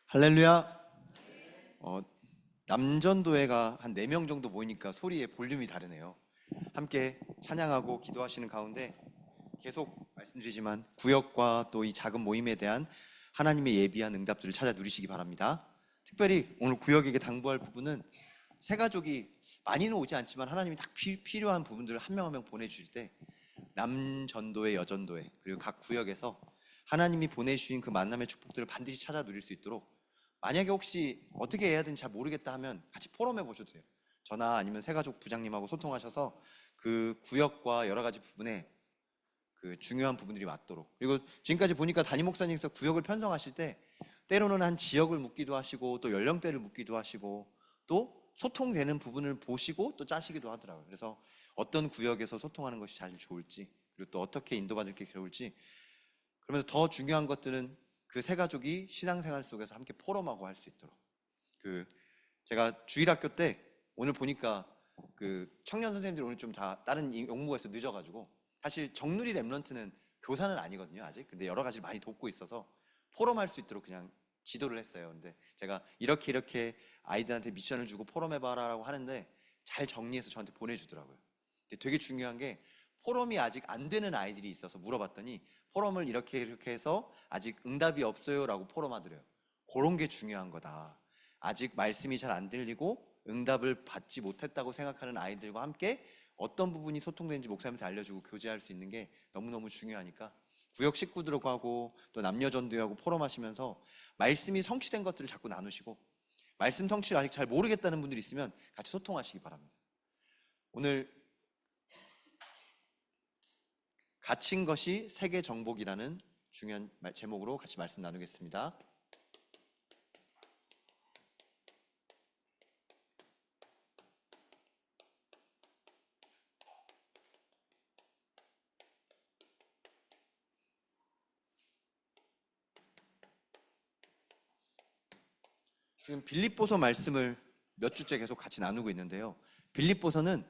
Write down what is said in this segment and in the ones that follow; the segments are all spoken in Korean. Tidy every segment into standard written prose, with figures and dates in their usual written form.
할렐루야. 어, 남전도회가 한 4명 정도 모이니까 소리의 볼륨이 다르네요. 함께 찬양하고 기도하시는 가운데 계속 말씀드리지만 구역과 또 이 작은 모임에 대한 하나님의 예비한 응답들을 찾아 누리시기 바랍니다. 특별히 오늘 구역에게 당부할 부분은 새 가족이 많이는 오지 않지만 하나님이 딱 필요한 부분들을 한 명 한 명 보내주실 때 남전도회, 여전도회 그리고 각 구역에서 하나님이 보내주신 그 만남의 축복들을 반드시 찾아 누릴 수 있도록, 만약에 혹시 어떻게 해야 되는지 잘 모르겠다 하면 같이 포럼해 보셔도 돼요. 저나 아니면 새가족 부장님하고 소통하셔서 그 구역과 여러 가지 부분에 그 중요한 부분들이 맞도록. 그리고 지금까지 보니까 담임 목사님께서 구역을 편성하실 때 때로는 한 지역을 묻기도 하시고 또 연령대를 묻기도 하시고 또 소통되는 부분을 보시고 또 짜시기도 하더라고요. 그래서 어떤 구역에서 소통하는 것이 제일 좋을지, 그리고 또 어떻게 인도받을 게 좋을지, 그러면서 더 중요한 것들은 그 세 가족이 신앙생활 속에서 함께 포럼하고 할 수 있도록. 그 제가 주일학교 때 오늘 보니까 그 청년 선생님들이 오늘 좀 다 다른 용무가 있어 늦어가지고, 사실 정누리 랩런트는 교사는 아니거든요 아직. 근데 여러 가지 많이 돕고 있어서 포럼할 수 있도록 그냥 지도를 했어요. 근데 제가 이렇게 아이들한테 미션을 주고 포럼해봐라라고 하는데 잘 정리해서 저한테 보내주더라고요. 근데 되게 중요한 게, 포럼이 아직 안 되는 아이들이 있어서 물어봤더니 포럼을 이렇게 해서 아직 응답이 없어요라고 포럼하더래요. 그런 게 중요한 거다. 아직 말씀이 잘 안 들리고 응답을 받지 못했다고 생각하는 아이들과 함께 어떤 부분이 소통되는지 목사님한테 알려주고 교제할 수 있는 게 너무너무 중요하니까 구역 식구들하고 하고 또 남녀전도회하고 포럼하시면서 말씀이 성취된 것들을 자꾸 나누시고, 말씀 성취를 아직 잘 모르겠다는 분들이 있으면 같이 소통하시기 바랍니다. 오늘 갇힌 것이 세계 정복이라는 중요한 제목으로 같이 말씀 나누겠습니다. 지금 빌립보서 말씀을 몇 주째 계속 같이 나누고 있는데요. 빌립보서는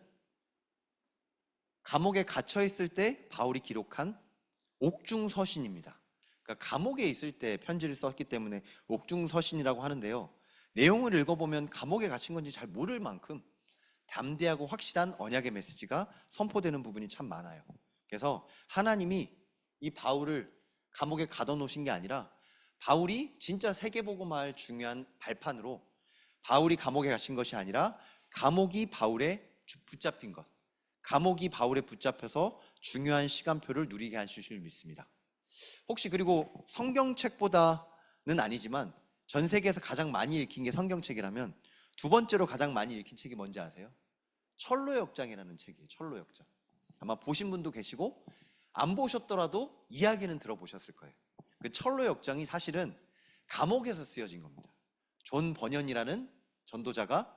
감옥에 갇혀 있을 때 바울이 기록한 옥중서신입니다. 그러니까 감옥에 있을 때 편지를 썼기 때문에 옥중서신이라고 하는데요. 내용을 읽어보면 감옥에 갇힌 건지 잘 모를 만큼 담대하고 확실한 언약의 메시지가 선포되는 부분이 참 많아요. 그래서 하나님이 이 바울을 감옥에 가둬놓으신 게 아니라 바울이 진짜 세계복음화할 중요한 발판으로, 바울이 감옥에 갇힌 것이 아니라 감옥이 바울에 붙잡힌 것, 감옥이 바울에 붙잡혀서 중요한 시간표를 누리게 하실 줄 믿습니다. 혹시 그리고 성경책보다는 아니지만 전 세계에서 가장 많이 읽힌 게 성경책이라면 두 번째로 가장 많이 읽힌 책이 뭔지 아세요? 철로역장이라는 책이에요. 철로역장. 아마 보신 분도 계시고 안 보셨더라도 이야기는 들어보셨을 거예요. 그 철로역장이 사실은 감옥에서 쓰여진 겁니다. 존 버년이라는 전도자가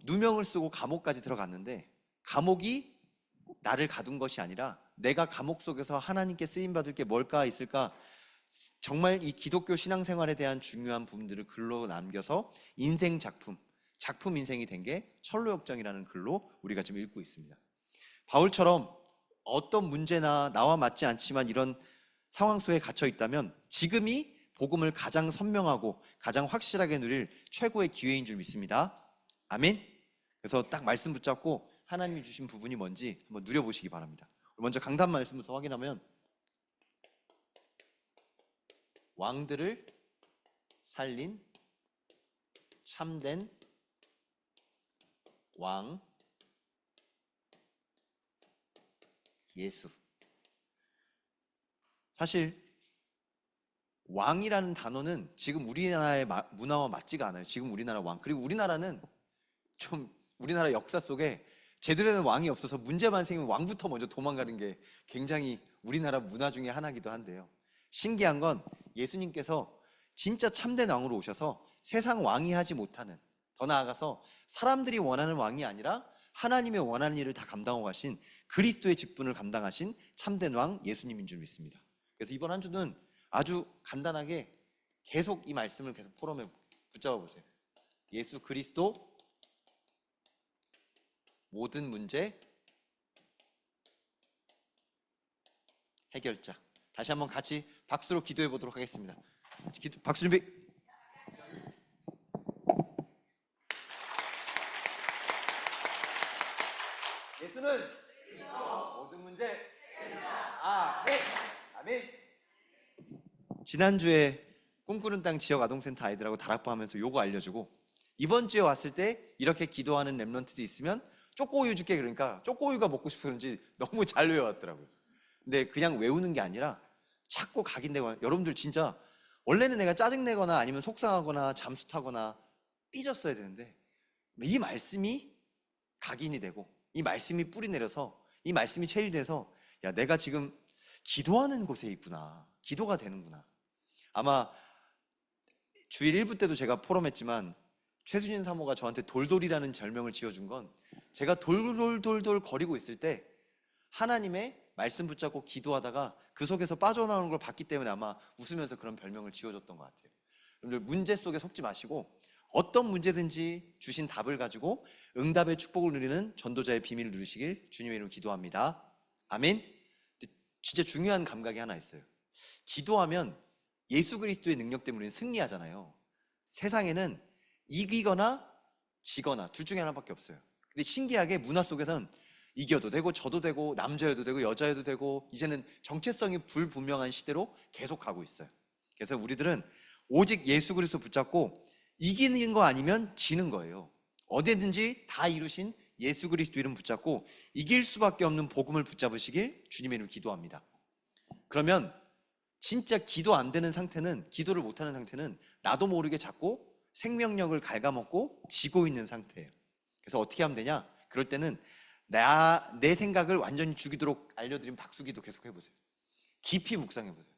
누명을 쓰고 감옥까지 들어갔는데, 감옥이 나를 가둔 것이 아니라 내가 감옥 속에서 하나님께 쓰임받을 게 뭘까 있을까, 정말 이 기독교 신앙생활에 대한 중요한 부분들을 글로 남겨서 인생 작품 인생이 된 게 철로역정이라는 글로 우리가 지금 읽고 있습니다. 바울처럼 어떤 문제나 나와 맞지 않지만 이런 상황 속에 갇혀 있다면 지금이 복음을 가장 선명하고 가장 확실하게 누릴 최고의 기회인 줄 믿습니다. 아멘. 그래서 딱 말씀 붙잡고 하나님이 주신 부분이 뭔지 한번 누려보시기 바랍니다. 먼저 강단 말씀부터 확인하면, 왕들을 살린 참된 왕 예수. 사실 왕이라는 단어는 지금 우리나라의 문화와 맞지가 않아요. 지금 우리나라 왕, 그리고 우리나라는 좀 우리나라 역사 속에 제대로 된 왕이 없어서 문제만 생기면 왕부터 먼저 도망가는 게 굉장히 우리나라 문화 중에 하나이기도 한데요. 신기한 건 예수님께서 진짜 참된 왕으로 오셔서 세상 왕이 하지 못하는, 더 나아가서 사람들이 원하는 왕이 아니라 하나님의 원하는 일을 다 감당하고 가신 그리스도의 직분을 감당하신 참된 왕 예수님인 줄 믿습니다. 그래서 이번 한 주는 아주 간단하게 계속 이 말씀을 계속 포럼에 붙잡아 보세요. 예수 그리스도 모든 문제 해결자. 다시 한번 같이 박수로 기도해 보도록 하겠습니다. 박수 준비. 예수는 모든 문제 아멘. 아멘. 지난주에 꿈꾸는 땅 지역 아동센터 아이들하고 다락방하면서 요거 알려주고, 이번 주에 왔을 때 이렇게 기도하는 랩런트도 있으면 초코우유 줄게 그러니까 초코우유가 먹고 싶었는지 너무 잘 외워왔더라고요. 근데 그냥 외우는 게 아니라 자꾸 각인되고, 여러분들 진짜 원래는 내가 짜증내거나 아니면 속상하거나 잠수 타거나 삐졌어야 되는데 이 말씀이 각인이 되고 이 말씀이 뿌리 내려서 이 말씀이 체일돼서, 야, 내가 지금 기도하는 곳에 있구나, 기도가 되는구나. 아마 주일 1부 때도 제가 포럼했지만 최수진 사모가 저한테 돌돌이라는 별명을 지어준 건, 제가 돌돌돌돌 거리고 있을 때 하나님의 말씀 붙잡고 기도하다가 그 속에서 빠져나오는 걸 봤기 때문에 아마 웃으면서 그런 별명을 지어줬던 것 같아요. 여러분들 문제 속에 속지 마시고 어떤 문제든지 주신 답을 가지고 응답의 축복을 누리는 전도자의 비밀을 누리시길 주님의 이름으로 기도합니다. 아멘. 진짜 중요한 감각이 하나 있어요. 기도하면 예수 그리스도의 능력 때문에 우리는 승리하잖아요. 세상에는 이기거나 지거나 둘 중에 하나밖에 없어요. 근데 신기하게 문화 속에선 이겨도 되고 져도 되고 남자여도 되고 여자여도 되고 이제는 정체성이 불분명한 시대로 계속 가고 있어요. 그래서 우리들은 오직 예수 그리스도 붙잡고 이기는 거 아니면 지는 거예요. 어디든지 다 이루신 예수 그리스도 이름 붙잡고 이길 수밖에 없는 복음을 붙잡으시길 주님의 이름으로 기도합니다. 그러면 진짜 기도 안 되는 상태는, 기도를 못하는 상태는 나도 모르게 자꾸 생명력을 갉아먹고 지고 있는 상태예요. 그래서 어떻게 하면 되냐? 그럴 때는 내 생각을 완전히 죽이도록 알려드린 박수기도 계속 해보세요. 깊이 묵상해보세요.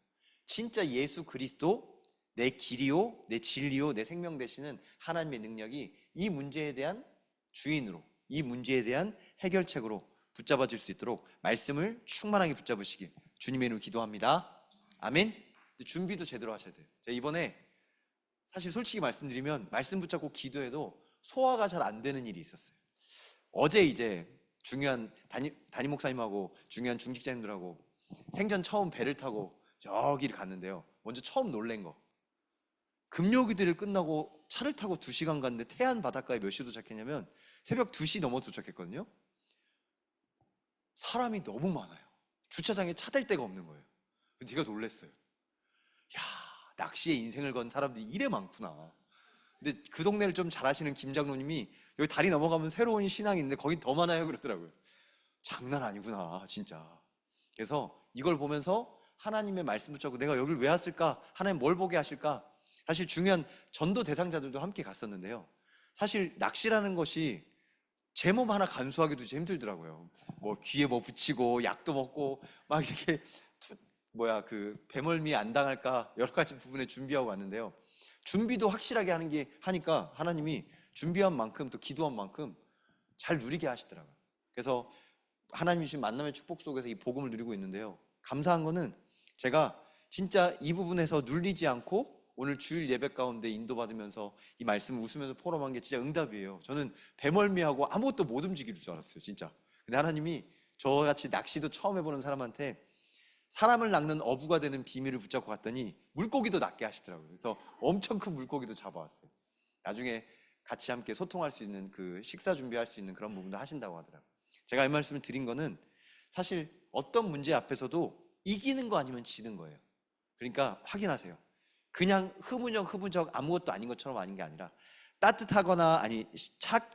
진짜 예수 그리스도 내 길이요, 내 진리요, 내 생명 되시는 하나님의 능력이 이 문제에 대한 주인으로, 이 문제에 대한 해결책으로 붙잡아질 수 있도록 말씀을 충만하게 붙잡으시길 주님의 이름으로 기도합니다. 아멘. 준비도 제대로 하셔야 돼요. 제가 이번에 사실 솔직히 말씀드리면 말씀 붙잡고 기도해도 소화가 잘 안 되는 일이 있었어요. 어제 이제 중요한 담임 목사님하고 중요한 중직자님들하고 생전 처음 배를 타고 저기를 갔는데요. 먼저 처음 놀란 거, 금요기도를 끝나고 차를 타고 2시간 갔는데 태안 바닷가에 몇 시에 도착했냐면 새벽 2시 넘어 도착했거든요. 사람이 너무 많아요. 주차장에 차 댈 데가 없는 거예요. 제가 놀랐어요. 야, 낚시에 인생을 건 사람들이 이래 많구나. 근데 그 동네를 좀 잘 아시는 김 장로님이 여기 다리 넘어가면 새로운 신앙이 있는데 거긴 더 많아요 그러더라고요. 장난 아니구나 진짜. 그래서 이걸 보면서 하나님의 말씀 붙잡고 내가 여기를 왜 왔을까? 하나님 뭘 보게 하실까? 사실 중요한 전도 대상자들도 함께 갔었는데요. 사실 낚시라는 것이 제 몸 하나 간수하기도 힘들더라고요. 뭐 귀에 뭐 붙이고 약도 먹고 막 이렇게 그 배멀미 안 당할까 여러 가지 부분에 준비하고 왔는데요. 준비도 확실하게 하니까 하나님이 준비한 만큼 또 기도한 만큼 잘 누리게 하시더라고요. 그래서 하나님이 주신 만남의 축복 속에서 이 복음을 누리고 있는데요. 감사한 거는 제가 진짜 이 부분에서 눌리지 않고 오늘 주일 예배 가운데 인도받으면서 이 말씀을 웃으면서 포럼한 게 진짜 응답이에요. 저는 배멀미하고 아무것도 못 움직일 줄 알았어요 진짜. 근데 하나님이 저같이 낚시도 처음 해보는 사람한테 사람을 낚는 어부가 되는 비밀을 붙잡고 갔더니 물고기도 낚게 하시더라고요. 그래서 엄청 큰 물고기도 잡아왔어요. 나중에 같이 함께 소통할 수 있는 그 식사 준비할 수 있는 그런 부분도 하신다고 하더라고요. 제가 이 말씀을 드린 거는 사실 어떤 문제 앞에서도 이기는 거 아니면 지는 거예요. 그러니까 확인하세요. 그냥 흐무적 아무것도 아닌 것처럼 아닌 게 아니라 따뜻하거나 아니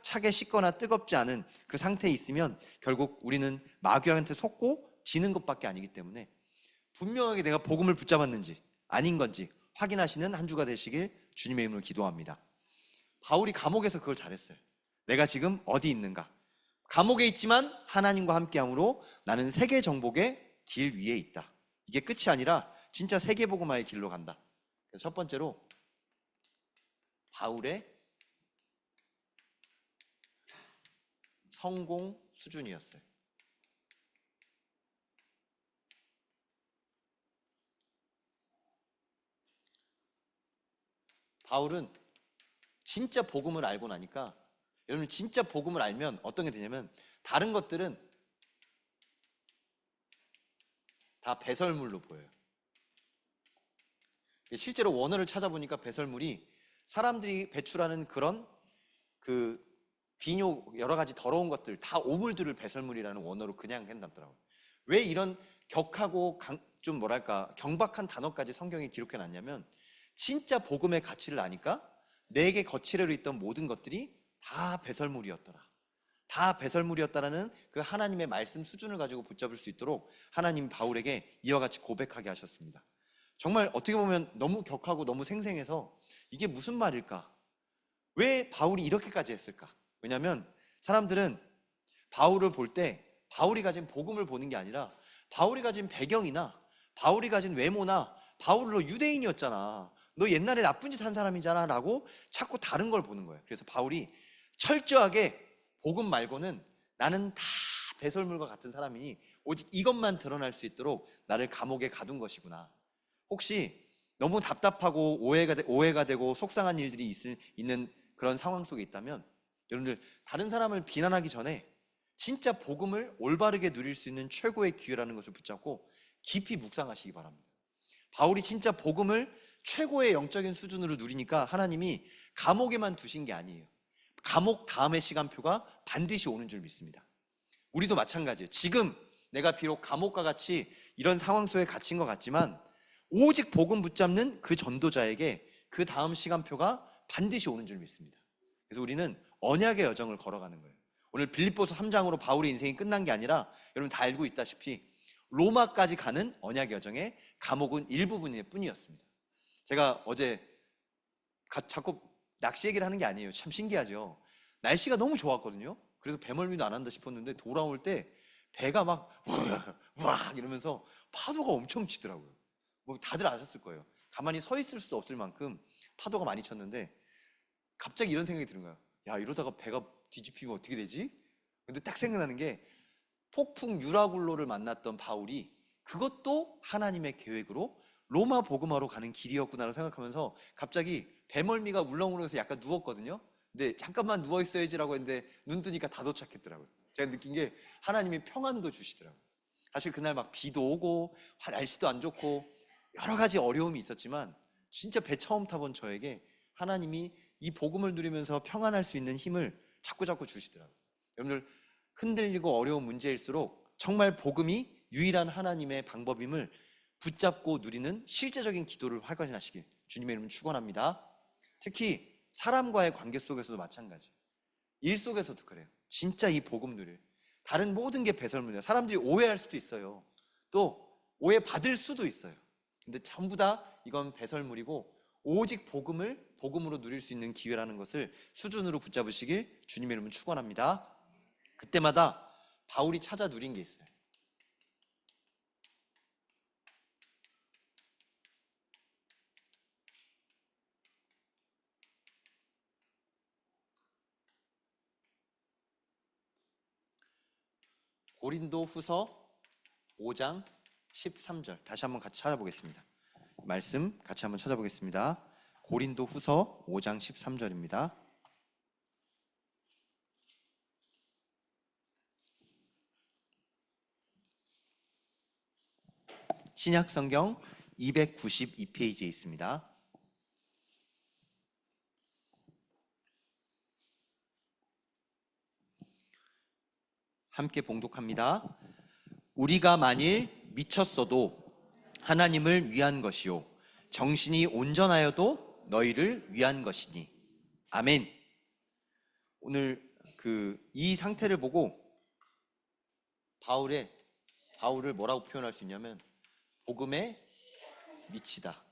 차게 식거나 뜨겁지 않은 그 상태에 있으면 결국 우리는 마귀한테 속고 지는 것밖에 아니기 때문에 분명하게 내가 복음을 붙잡았는지 아닌 건지 확인하시는 한 주가 되시길 주님의 이름으로 기도합니다. 바울이 감옥에서 그걸 잘했어요. 내가 지금 어디 있는가? 감옥에 있지만 하나님과 함께함으로 나는 세계 정복의 길 위에 있다. 이게 끝이 아니라 진짜 세계 복음화의 길로 간다. 그래서 첫 번째로 바울의 성공 수준이었어요. 바울은 진짜 복음을 알고 나니까, 여러분 진짜 복음을 알면 어떤 게 되냐면 다른 것들은 다 배설물로 보여요. 실제로 원어를 찾아보니까 배설물이 사람들이 배출하는 그런 그 비뇨, 여러 가지 더러운 것들 다 오물들을 배설물이라는 원어로 그냥 한답더라고요. 왜 이런 격하고 좀 뭐랄까 경박한 단어까지 성경에 기록해 놨냐면 진짜 복음의 가치를 아니까 내게 거칠애로 있던 모든 것들이 다 배설물이었더라. 다 배설물이었다라는 그 하나님의 말씀 수준을 가지고 붙잡을 수 있도록 하나님 바울에게 이와 같이 고백하게 하셨습니다. 정말 어떻게 보면 너무 격하고 너무 생생해서 이게 무슨 말일까? 왜 바울이 이렇게까지 했을까? 왜냐하면 사람들은 바울을 볼 때 바울이 가진 복음을 보는 게 아니라 바울이 가진 배경이나 바울이 가진 외모나 바울은 너 유대인이었잖아, 너 옛날에 나쁜 짓 한 사람이잖아 라고 자꾸 다른 걸 보는 거예요. 그래서 바울이 철저하게 복음 말고는 나는 다 배설물과 같은 사람이니 오직 이것만 드러날 수 있도록 나를 감옥에 가둔 것이구나. 혹시 너무 답답하고 오해가 되고 속상한 일들이 있는 그런 상황 속에 있다면 여러분들 다른 사람을 비난하기 전에 진짜 복음을 올바르게 누릴 수 있는 최고의 기회라는 것을 붙잡고 깊이 묵상하시기 바랍니다. 바울이 진짜 복음을 최고의 영적인 수준으로 누리니까 하나님이 감옥에만 두신 게 아니에요. 감옥 다음의 시간표가 반드시 오는 줄 믿습니다. 우리도 마찬가지예요. 지금 내가 비록 감옥과 같이 이런 상황 속에 갇힌 것 같지만 오직 복음 붙잡는 그 전도자에게 그 다음 시간표가 반드시 오는 줄 믿습니다. 그래서 우리는 언약의 여정을 걸어가는 거예요. 오늘 빌립보서 3장으로 바울의 인생이 끝난 게 아니라 여러분 다 알고 있다시피 로마까지 가는 언약의 여정에 감옥은 일부분일 뿐이었습니다. 제가 어제 자꾸 낚시 얘기를 하는 게 아니에요. 참 신기하죠. 날씨가 너무 좋았거든요. 그래서 배멀미도 안 한다 싶었는데 돌아올 때 배가 막 우와 이러면서 파도가 엄청 치더라고요. 뭐 다들 아셨을 거예요. 가만히 서 있을 수도 없을 만큼 파도가 많이 쳤는데 갑자기 이런 생각이 드는 거예요. 야, 이러다가 배가 뒤집히면 어떻게 되지? 근데 딱 생각나는 게 폭풍 유라굴로를 만났던 바울이 그것도 하나님의 계획으로 로마 복음화로 가는 길이었구나라고 생각하면서 갑자기 배멀미가 울렁울렁해서 약간 누웠거든요. 근데 잠깐만 누워 있어야지라고 했는데 눈 뜨니까 다 도착했더라고요. 제가 느낀 게 하나님이 평안도 주시더라고요. 사실 그날 막 비도 오고 날씨도 안 좋고 여러 가지 어려움이 있었지만 진짜 배 처음 타본 저에게 하나님이 이 복음을 누리면서 평안할 수 있는 힘을 자꾸 주시더라고요. 여러분들 흔들리고 어려운 문제일수록 정말 복음이 유일한 하나님의 방법임을 붙잡고 누리는 실제적인 기도를 활발하시길 주님의 이름으로 축원합니다. 특히 사람과의 관계 속에서도 마찬가지, 일 속에서도 그래요. 진짜 이 복음 누릴 다른 모든 게 배설물이에요. 사람들이 오해할 수도 있어요. 또 오해받을 수도 있어요. 근데 전부 다 이건 배설물이고 오직 복음으로 누릴 수 있는 기회라는 것을 수준으로 붙잡으시길 주님의 이름으로 축원합니다. 그때마다 바울이 찾아 누린 게 있어요. 고린도 후서 5장 13절 다시 한번 같이 찾아보겠습니다. 말씀 같이 한번 찾아보겠습니다. 고린도 후서 5장 13절입니다. 신약성경 292페이지에 있습니다. 함께 봉독합니다. 우리가 만일 미쳤어도 하나님을 위한 것이요 정신이 온전하여도 너희를 위한 것이니. 아멘. 오늘 이 상태를 보고 바울을 뭐라고 표현할 수 있냐면 복음에 미치다.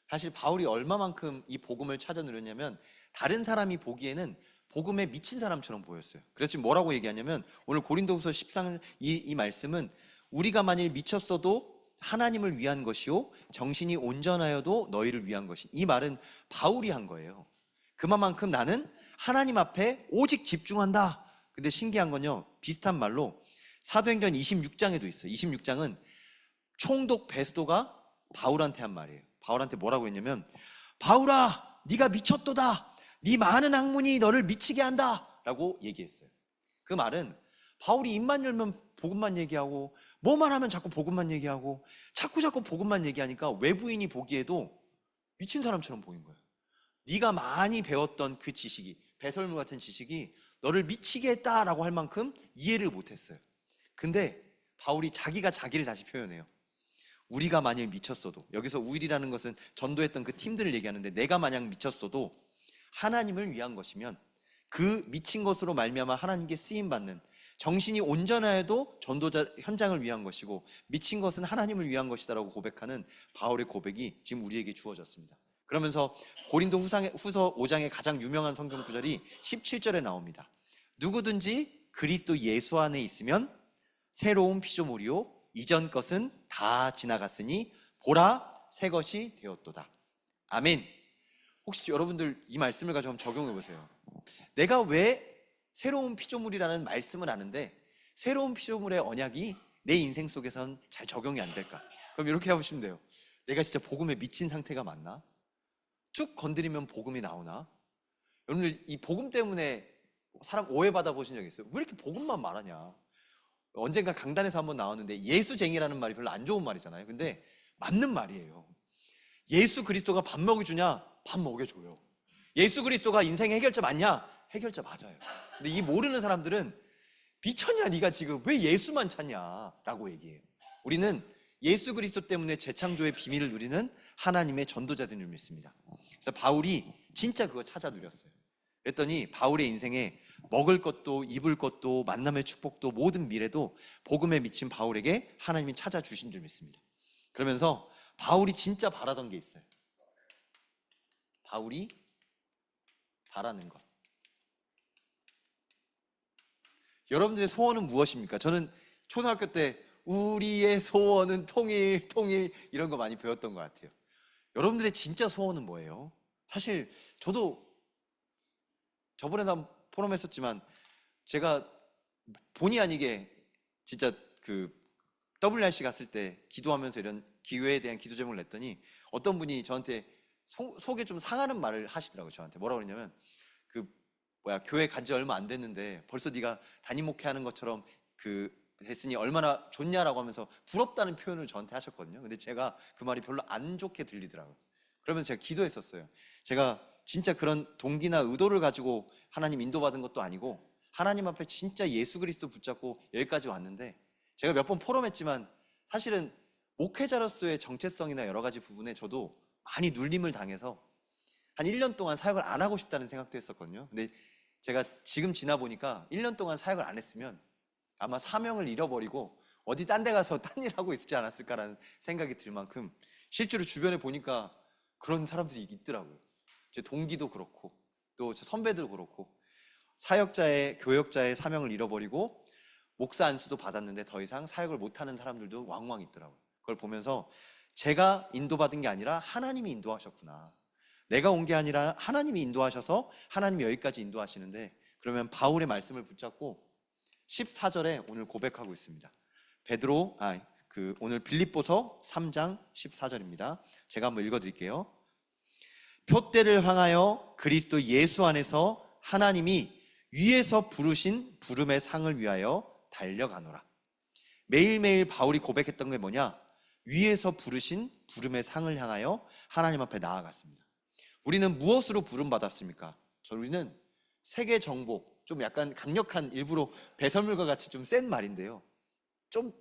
사실 바울이 얼마만큼 이 복음을 찾아 누렸냐면 다른 사람이 보기에는 복음에 미친 사람처럼 보였어요. 그래서 지금 뭐라고 얘기하냐면 오늘 고린도후서 13장 이 말씀은 우리가 만일 미쳤어도 하나님을 위한 것이요 정신이 온전하여도 너희를 위한 것이. 이 말은 바울이 한 거예요. 그만큼 나는 하나님 앞에 오직 집중한다. 근데 신기한 건요, 비슷한 말로 사도행전 26장에도 있어요. 26장은 총독 베스도가 바울한테 한 말이에요. 바울한테 뭐라고 했냐면 바울아 네가 미쳤도다. 네 많은 학문이 너를 미치게 한다 라고 얘기했어요. 그 말은 바울이 입만 열면 복음만 얘기하고 뭐만 하면 자꾸 복음만 얘기하고 자꾸 복음만 얘기하니까 외부인이 보기에도 미친 사람처럼 보인 거예요. 네가 많이 배웠던 그 지식이 배설물 같은 지식이 너를 미치게 했다라고 할 만큼 이해를 못했어요. 근데 바울이 자기가 자기를 다시 표현해요. 우리가 만일 미쳤어도, 여기서 우리라는 것은 전도했던 그 팀들을 얘기하는데, 내가 만약 미쳤어도 하나님을 위한 것이면 그 미친 것으로 말미암아 하나님께 쓰임받는, 정신이 온전하여도 전도자 현장을 위한 것이고 미친 것은 하나님을 위한 것이다라고 고백하는 바울의 고백이 지금 우리에게 주어졌습니다. 그러면서 고린도 후서 5장의 가장 유명한 성경 구절이 17절에 나옵니다. 누구든지 그리스도 예수 안에 있으면 새로운 피조물이요 이전 것은 다 지나갔으니 보라 새 것이 되었도다. 아멘. 혹시 여러분들 이 말씀을 가지고 한번 적용해 보세요. 내가 왜 새로운 피조물이라는 말씀을 아는데 새로운 피조물의 언약이 내 인생 속에선 잘 적용이 안 될까? 그럼 이렇게 해보시면 돼요. 내가 진짜 복음에 미친 상태가 맞나? 쭉 건드리면 복음이 나오나? 여러분들 이 복음 때문에 사람 오해받아 보신 적 있어요? 왜 이렇게 복음만 말하냐? 언젠가 강단에서 한번 나왔는데, 예수쟁이라는 말이 별로 안 좋은 말이잖아요. 근데 맞는 말이에요. 예수 그리스도가 밥 먹여주냐? 밥 먹여줘요. 예수 그리스도가 인생의 해결자 맞냐? 해결자 맞아요. 근데 이 모르는 사람들은 미쳤냐 네가 지금 왜 예수만 찾냐 라고 얘기해요. 우리는 예수 그리스도 때문에 재창조의 비밀을 누리는 하나님의 전도자들인 줄 믿습니다. 그래서 바울이 진짜 그거 찾아 누렸어요. 그랬더니 바울의 인생에 먹을 것도 입을 것도 만남의 축복도 모든 미래도 복음에 미친 바울에게 하나님이 찾아주신 줄 믿습니다. 그러면서 바울이 진짜 바라던 게 있어요. 바울이 바라는 것. 여러분들의 소원은 무엇입니까? 저는 초등학교 때 우리의 소원은 통일, 통일 이런 거 많이 배웠던 것 같아요. 여러분들의 진짜 소원은 뭐예요? 사실 저도 저번에도 한번 포럼했었지만 제가 본의 아니게 진짜 그 WRC 갔을 때 기도하면서 이런 기회에 대한 기도 제목을 냈더니 어떤 분이 저한테 속에 좀 상하는 말을 하시더라고요. 저한테 뭐라고 그러냐면 교회 간 지 얼마 안 됐는데 벌써 네가 담임 목회하는 것처럼 됐으니 얼마나 좋냐라고 하면서 부럽다는 표현을 저한테 하셨거든요. 근데 제가 그 말이 별로 안 좋게 들리더라고요. 그러면서 제가 기도했었어요. 제가 진짜 그런 동기나 의도를 가지고 하나님 인도받은 것도 아니고 하나님 앞에 진짜 예수 그리스도 붙잡고 여기까지 왔는데, 제가 몇 번 포럼했지만 사실은 목회자로서의 정체성이나 여러 가지 부분에 저도 많이 눌림을 당해서 한 1년 동안 사역을 안 하고 싶다는 생각도 했었거든요. 근데 제가 지금 지나 보니까 1년 동안 사역을 안 했으면 아마 사명을 잃어버리고 어디 딴 데 가서 딴 일 하고 있지 않았을까라는 생각이 들 만큼 실제로 주변에 보니까 그런 사람들이 있더라고요. 제 동기도 그렇고 또 제 선배도 그렇고 사역자의 교역자의 사명을 잃어버리고 목사 안수도 받았는데 더 이상 사역을 못하는 사람들도 왕왕 있더라고요. 그걸 보면서 제가 인도받은 게 아니라 하나님이 인도하셨구나. 내가 온 게 아니라 하나님이 인도하셔서 하나님이 여기까지 인도하시는데, 그러면 바울의 말씀을 붙잡고 14절에 오늘 고백하고 있습니다. 오늘 빌립보서 3장 14절입니다. 제가 한번 읽어드릴게요. 표대를 향하여 그리스도 예수 안에서 하나님이 위에서 부르신 부름의 상을 위하여 달려가노라. 매일매일 바울이 고백했던 게 뭐냐? 위에서 부르신 부름의 상을 향하여 하나님 앞에 나아갔습니다. 우리는 무엇으로 부름받았습니까? 우리는 세계 정복, 좀 약간 강력한, 일부러 배설물과 같이 좀 센 말인데요, 좀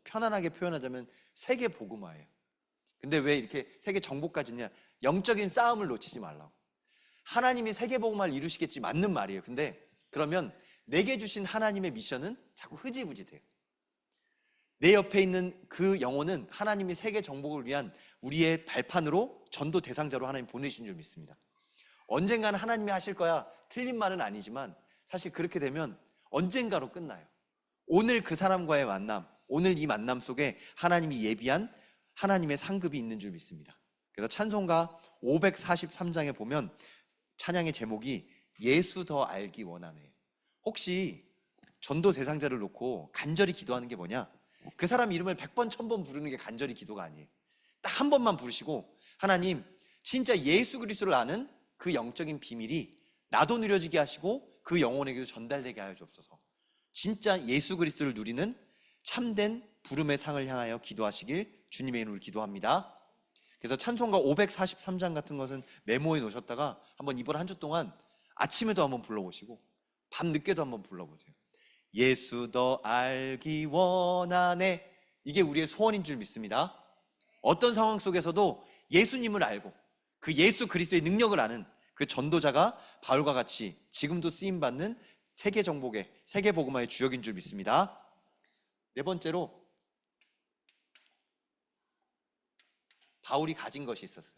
편안하게 표현하자면 세계 복음화예요. 근데 왜 이렇게 세계 정복까지냐? 영적인 싸움을 놓치지 말라고. 하나님이 세계 복음화를 이루시겠지, 맞는 말이에요. 근데 그러면 내게 주신 하나님의 미션은 자꾸 흐지부지 돼요. 내 옆에 있는 그 영혼은 하나님이 세계 정복을 위한 우리의 발판으로, 전도 대상자로 하나님 보내신 줄 믿습니다. 언젠가는 하나님이 하실 거야, 틀린 말은 아니지만 사실 그렇게 되면 언젠가로 끝나요. 오늘 그 사람과의 만남, 오늘 이 만남 속에 하나님이 예비한 하나님의 상급이 있는 줄 믿습니다. 그래서 찬송가 543장에 보면 찬양의 제목이 예수 더 알기 원하네. 혹시 전도 대상자를 놓고 간절히 기도하는 게 뭐냐? 그 사람 이름을 100번 1000번 부르는 게 간절히 기도가 아니에요. 딱 한 번만 부르시고, 하나님 진짜 예수 그리스도를 아는 그 영적인 비밀이 나도 누려지게 하시고 그 영혼에게도 전달되게 하여 주옵소서. 진짜 예수 그리스도를 누리는 참된 부름의 상을 향하여 기도하시길 주님의 이름으로 기도합니다. 그래서 찬송가 543장 같은 것은 메모해 놓으셨다가 한번 이번 한 주 동안 아침에도 한번 불러보시고 밤늦게도 한번 불러보세요. 예수 더 알기 원하네. 이게 우리의 소원인 줄 믿습니다. 어떤 상황 속에서도 예수님을 알고 그 예수 그리스도의 능력을 아는 그 전도자가 바울과 같이 지금도 쓰임받는 세계 정복의, 세계 복음화의 주역인 줄 믿습니다. 네 번째로 바울이 가진 것이 있었어요.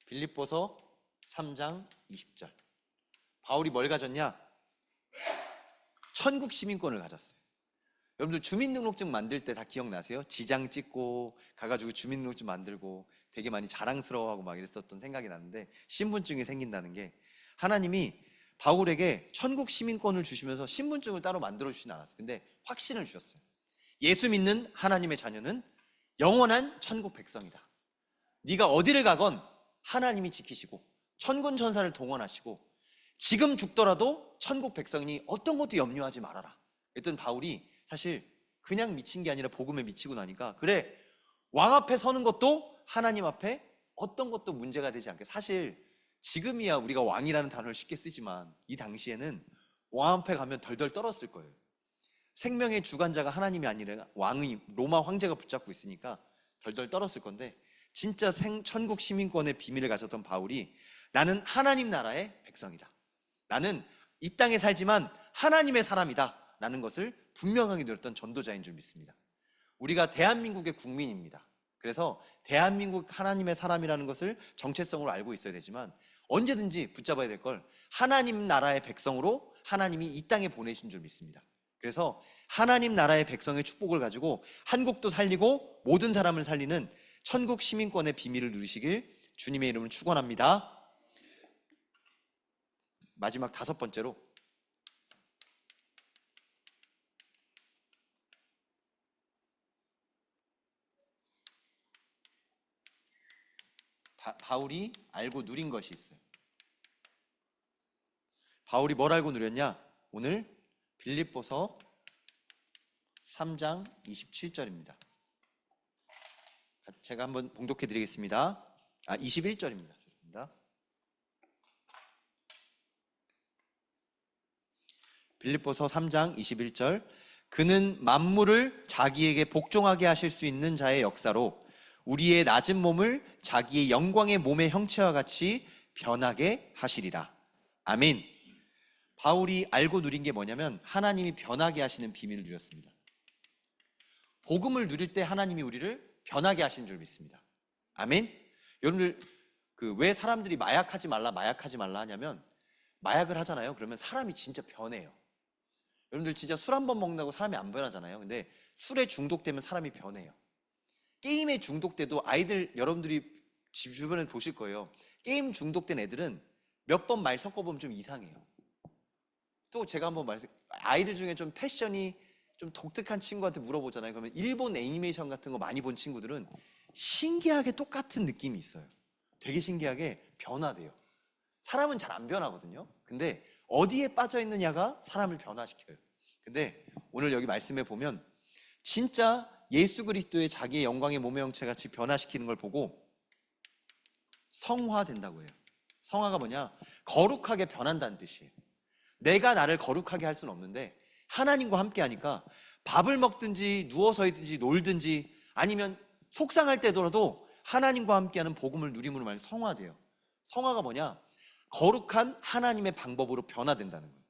빌립보서 3장 20절. 바울이 뭘 가졌냐? 천국 시민권을 가졌어요. 여러분들 주민등록증 만들 때 다 기억나세요? 지장 찍고 가가지고 주민등록증 만들고 되게 많이 자랑스러워하고 막 이랬었던 생각이 나는데, 신분증이 생긴다는 게 하나님이 바울에게 천국 시민권을 주시면서 신분증을 따로 만들어 주진 않았어요. 근데 확신을 주셨어요. 예수 믿는 하나님의 자녀는 영원한 천국 백성이다. 네가 어디를 가건 하나님이 지키시고 천군 천사를 동원하시고 지금 죽더라도 천국 백성이니 어떤 것도 염려하지 말아라. 그랬더니 바울이 사실 그냥 미친 게 아니라 복음에 미치고 나니까, 그래, 왕 앞에 서는 것도 하나님 앞에 어떤 것도 문제가 되지 않게. 사실 지금이야 우리가 왕이라는 단어를 쉽게 쓰지만 이 당시에는 왕 앞에 가면 덜덜 떨었을 거예요. 생명의 주관자가 하나님이 아니라 왕의 로마 황제가 붙잡고 있으니까 덜덜 떨었을 건데, 진짜 천국 시민권의 비밀을 가졌던 바울이 나는 하나님 나라의 백성이다, 나는 이 땅에 살지만 하나님의 사람이다 라는 것을 분명하게 누렸던 전도자인 줄 믿습니다. 우리가 대한민국의 국민입니다. 그래서 대한민국 하나님의 사람이라는 것을 정체성으로 알고 있어야 되지만 언제든지 붙잡아야 될 걸 하나님 나라의 백성으로 하나님이 이 땅에 보내신 줄 믿습니다. 그래서 하나님 나라의 백성의 축복을 가지고 한국도 살리고 모든 사람을 살리는 천국 시민권의 비밀을 누리시길 주님의 이름으로 축원합니다. 마지막 다섯 번째로 바울이 알고 누린 것이 있어요. 바울이 뭘 알고 누렸냐? 오늘 빌립보서 3장 27절입니다. 제가 한번 봉독해 드리겠습니다. 21절입니다. 죄송합니다. 빌립보서 3장 21절. 그는 만물을 자기에게 복종하게 하실 수 있는 자의 역사로 우리의 낮은 몸을 자기의 영광의 몸의 형체와 같이 변하게 하시리라. 아멘. 바울이 알고 누린 게 뭐냐면 하나님이 변하게 하시는 비밀을 누렸습니다. 복음을 누릴 때 하나님이 우리를 변하게 하신 줄 믿습니다. 아멘. 여러분들 왜 사람들이 마약하지 말라 하냐면, 마약을 하잖아요. 그러면 사람이 진짜 변해요. 여러분들 진짜 술 한 번 먹는다고 사람이 안 변하잖아요. 근데 술에 중독되면 사람이 변해요. 게임에 중독돼도 아이들, 여러분들이 집 주변에 보실 거예요. 게임 중독된 애들은 몇 번 말 섞어보면 좀 이상해요. 또 제가 한번 아이들 중에 좀 패션이 좀 독특한 친구한테 물어보잖아요. 그러면 일본 애니메이션 같은 거 많이 본 친구들은 신기하게 똑같은 느낌이 있어요. 되게 신기하게 변화돼요. 사람은 잘 안 변하거든요. 근데 어디에 빠져 있느냐가 사람을 변화시켜요. 근데 오늘 여기 말씀에 보면 진짜 예수 그리스도의 자기의 영광의 몸의 형체 같이 변화시키는 걸 보고 성화된다고 해요. 성화가 뭐냐? 거룩하게 변한다는 뜻이에요. 내가 나를 거룩하게 할 수는 없는데 하나님과 함께 하니까 밥을 먹든지 누워서 있든지 놀든지 아니면 속상할 때더라도 하나님과 함께하는 복음을 누림으로 말해 성화돼요. 성화가 뭐냐? 거룩한 하나님의 방법으로 변화된다는 거예요.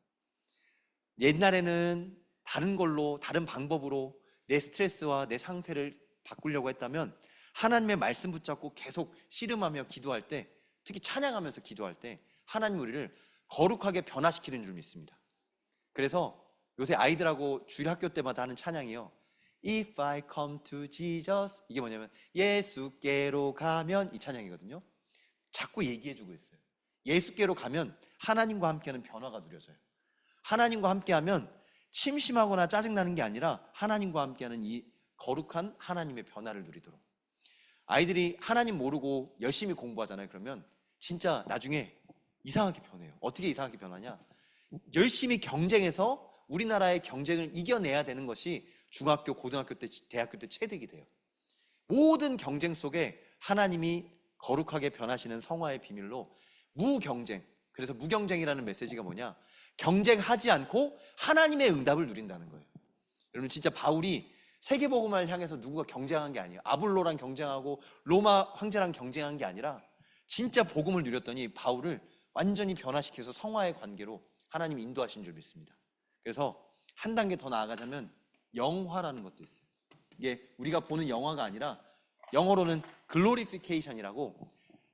옛날에는 다른 걸로, 다른 방법으로 내 스트레스와 내 상태를 바꾸려고 했다면 하나님의 말씀 붙잡고 계속 씨름하며 기도할 때, 특히 찬양하면서 기도할 때 하나님 우리를 거룩하게 변화시키는 줄 믿습니다. 그래서 요새 아이들하고 주일 학교 때마다 하는 찬양이요, If I come to Jesus, 이게 뭐냐면 예수께로 가면, 이 찬양이거든요. 자꾸 얘기해주고 있어요. 예수께로 가면 하나님과 함께하는 변화가 누려져요. 하나님과 함께하면 심심하거나 짜증나는 게 아니라 하나님과 함께하는 이 거룩한 하나님의 변화를 누리도록. 아이들이 하나님 모르고 열심히 공부하잖아요. 그러면 진짜 나중에 이상하게 변해요. 어떻게 이상하게 변하냐? 열심히 경쟁해서 우리나라의 경쟁을 이겨내야 되는 것이 중학교, 고등학교 때, 대학교 때 체득이 돼요. 모든 경쟁 속에 하나님이 거룩하게 변하시는 성화의 비밀로 무경쟁, 그래서 무경쟁이라는 메시지가 뭐냐, 경쟁하지 않고 하나님의 응답을 누린다는 거예요. 여러분, 진짜 바울이 세계복음화를 향해서 누구가 경쟁한 게 아니에요. 아볼로랑 경쟁하고 로마 황제랑 경쟁한 게 아니라 진짜 복음을 누렸더니 바울을 완전히 변화시켜서 성화의 관계로 하나님이 인도하신 줄 믿습니다. 그래서 한 단계 더 나아가자면 영화라는 것도 있어요. 이게 우리가 보는 영화가 아니라 영어로는 글로리피케이션이라고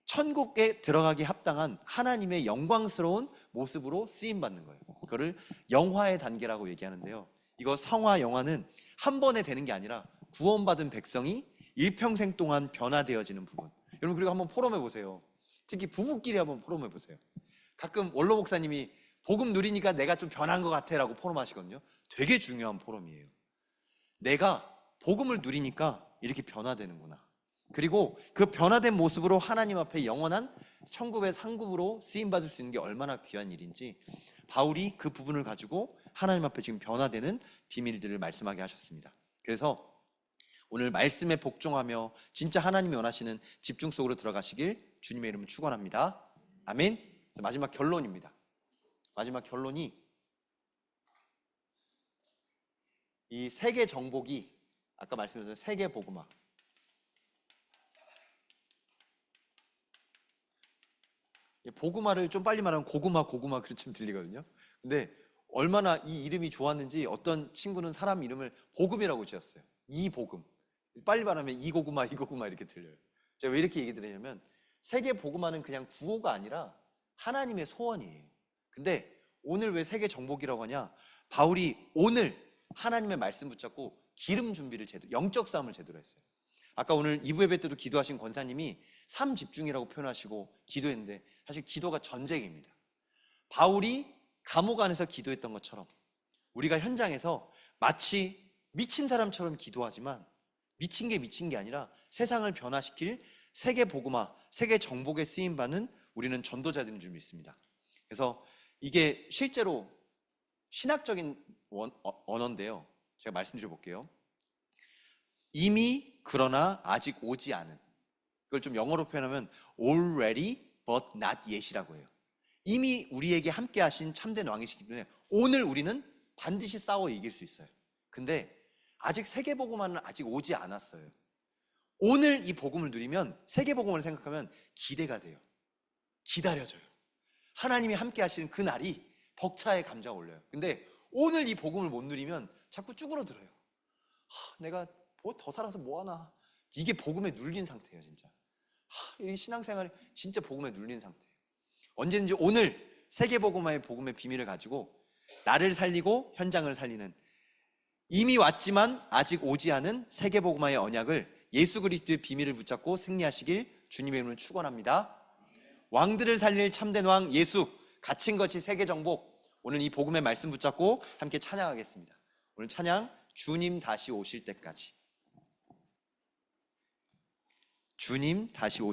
천국에 들어가기 합당한 하나님의 영광스러운 모습으로 쓰임받는 거예요. 그거를 영화의 단계라고 얘기하는데요. 이거 성화 영화는 한 번에 되는 게 아니라 구원받은 백성이 일평생 동안 변화되어지는 부분. 여러분, 그리고 한번 포럼해 보세요. 특히 부부끼리 한번 포럼해 보세요. 가끔 원로 목사님이 복음 누리니까 내가 좀 변한 것 같아 라고 포럼하시거든요. 되게 중요한 포럼이에요. 내가 복음을 누리니까 이렇게 변화되는구나. 그리고 그 변화된 모습으로 하나님 앞에 영원한 천국의 상급으로 쓰임받을 수 있는 게 얼마나 귀한 일인지 바울이 그 부분을 가지고 하나님 앞에 지금 변화되는 비밀들을 말씀하게 하셨습니다. 그래서 오늘 말씀에 복종하며 진짜 하나님이 원하시는 집중 속으로 들어가시길 주님의 이름으로 축원합니다. 아멘. 마지막 결론입니다. 마지막 결론이 이 세계 정복이 아까 말씀드린 세계 복음화, 복음화를 좀 빨리 말하면 고구마 그렇게 들리거든요. 근데 얼마나 이 이름이 좋았는지 어떤 친구는 사람 이름을 복음이라고 지었어요. 이 복음. 빨리 말하면 이 고구마 이렇게 들려요. 제가 왜 이렇게 얘기 드리냐면 세계 복음화는 그냥 구호가 아니라 하나님의 소원이에요. 근데 오늘 왜 세계 정복이라고 하냐? 바울이 오늘 하나님의 말씀 붙잡고 기름 준비를 제대로, 영적 싸움을 제대로 했어요. 아까 오늘 2부 예배 때도 기도하신 권사님이 삶 집중이라고 표현하시고 기도했는데 사실 기도가 전쟁입니다. 바울이 감옥 안에서 기도했던 것처럼 우리가 현장에서 마치 미친 사람처럼 기도하지만 미친 게 아니라 세상을 변화시킬 세계 복음화, 세계 정복에 쓰임받는 우리는 전도자들인 줄 믿습니다. 그래서 이게 실제로 신학적인 언어인데요. 제가 말씀드려 볼게요. 이미 그러나 아직 오지 않은, 그걸 좀 영어로 표현하면 already but not yet이라고 해요. 이미 우리에게 함께 하신 참된 왕이시기 때문에 오늘 우리는 반드시 싸워 이길 수 있어요. 근데 아직 세계복음화는 아직 오지 않았어요. 오늘 이 복음을 누리면 세계복음을 생각하면 기대가 돼요. 기다려져요. 하나님이 함께 하시는 그 날이 벅차의 감자가 올려요. 근데 오늘 이 복음을 못 누리면 자꾸 쭈그러들어요. 내가 뭐 더 살아서 뭐하나. 이게 복음에 눌린 상태예요. 진짜 이 신앙생활이 진짜 복음에 눌린 상태예요. 언제든지 오늘 세계복음화의 복음의 비밀을 가지고 나를 살리고 현장을 살리는, 이미 왔지만 아직 오지 않은 세계복음화의 언약을, 예수 그리스도의 비밀을 붙잡고 승리하시길 주님의 이름으로 축원합니다. 왕들을 살릴 참된 왕 예수, 갇힌 것이 세계 정복. 오늘 이 복음의 말씀 붙잡고 함께 찬양하겠습니다. 오늘 찬양 주님 다시 오실 때까지. 주님 다시 오실